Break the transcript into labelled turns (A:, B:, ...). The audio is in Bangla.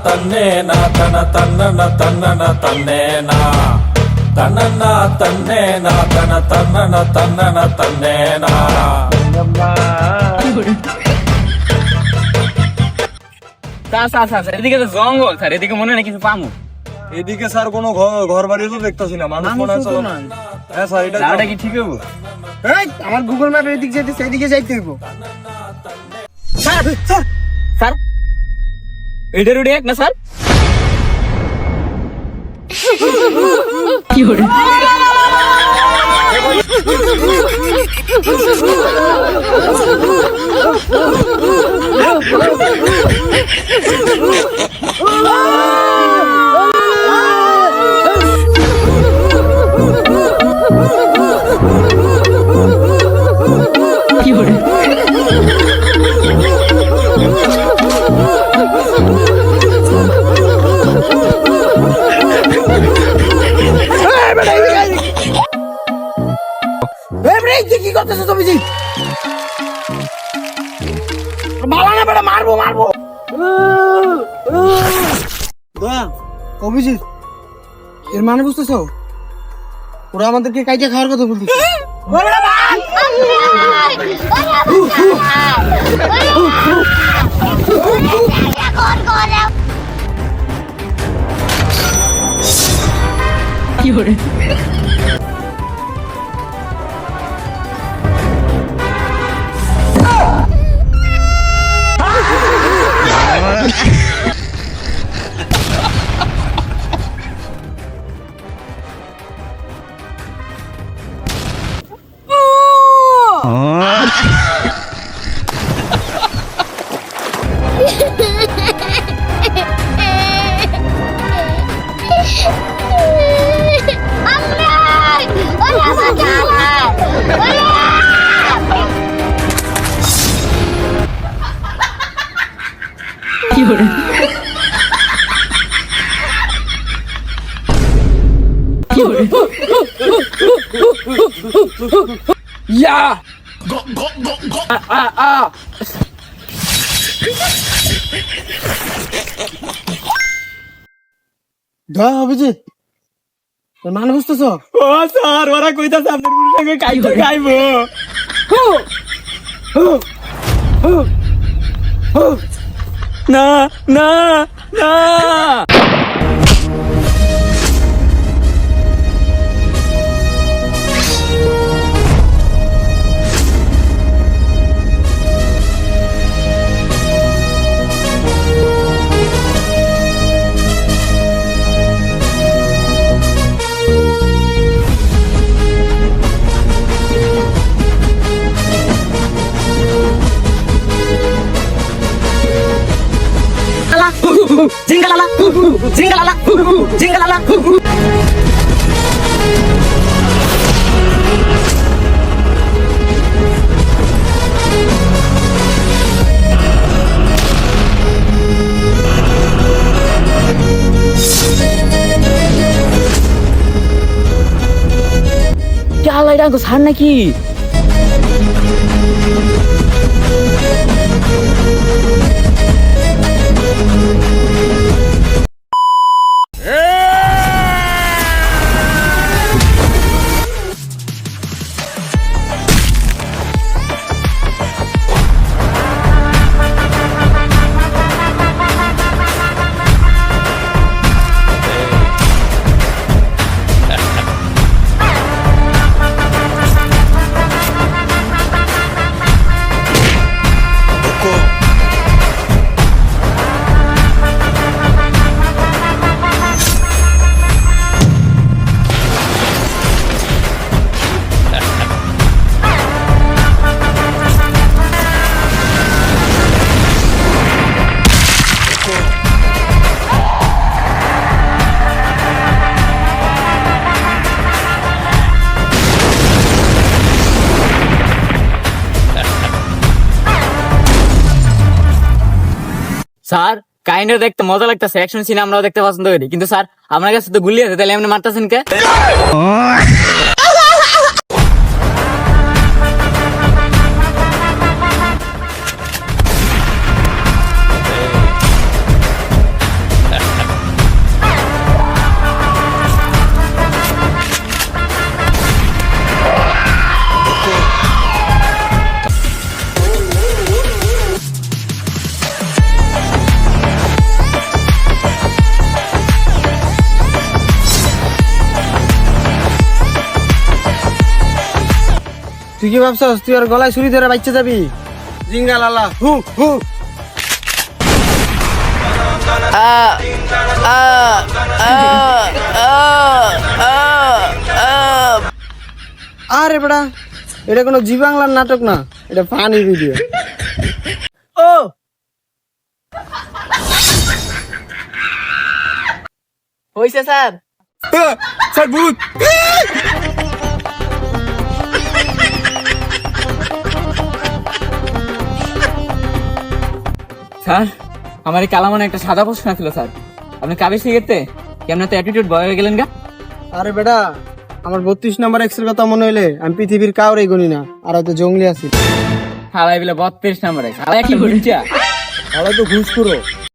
A: తన్నేనా తన తన్నన తన్నన తన్నేనా తనన్నా తన్నేనా తన తన్నన తన్నన తన్నేనా
B: স্যার এদিকে তো জঙ্গল স্যার, এদিকে মনে হয় কিছু পামু।
C: এদিকে স্যার কোনো ঘর বাড়ি তো দেখতেছি না, মানুষ মনে হয় চলো না। হ্যাঁ স্যার,
B: জায়গাটা কি ঠিক হইব?
D: আমার গুগল ম্যাপের এদিক যেতে সেদিকে যাইতে হইব।
B: স্যার স্যার স্যার এটা রুডি এক না স্যার? কি হলো? কি হলো?
D: কি করতেছো তুমি? মারবো অভিজিৎ, এর মানে বুঝতেছো? ওরা আমাদেরকে কাইটা খাওয়ার কথা বলতেছে।
B: কি হলো? কি হলো? কি হলো? ইয়া
D: অভিজিৎ, এর মানে বুঝতেছো?
B: ও স্যার, ওরা কইতাছে আপনার সঙ্গে কাইতে খাইবো। না না না, জিঙ্গালালা জিঙ্গালালা জিঙ্গালালা। কি আল্লাহ, এটা তো ছাড় নাকি? স্যার কাহিনীও দেখতে মজা লাগতেছে, অ্যাকশন সিন আমরাও দেখতে পছন্দ করি, কিন্তু স্যার আপনার কাছে তো গুলি আছে, তাহলে আপনি মারতেছেন কে?
D: তুই কি ভাবছস তুই আর গলায় ছুরি ধরে বাচ্চা যাবি? জিঙ্গা লালা হু হু। আরে বেটা, এটা কোনো জি বাংলার নাটক না, এটা ফানি ভিডিও।
B: ও হইছে স্যার।
C: স্যার ভূত।
B: স্যার আমার এই কালামনে একটা সাদা প্রশ্ন ছিল স্যার, আপনি কাবির শিখেতে কেমন তো অ্যাটিটিউড বয় হয়ে গেলেন গা?
D: আরে বেটা, আমার 32 নাম্বার এক্সের কথা মনে হইলে আমি পৃথিবীর কাউরেই গুনি না, আর হয়তো জঙ্গলি আছি।
B: হালাই বিলে 32 নম্বরে হালাই কি ঘুরছিয়া?
D: তাহলে তো ঘুষ করো।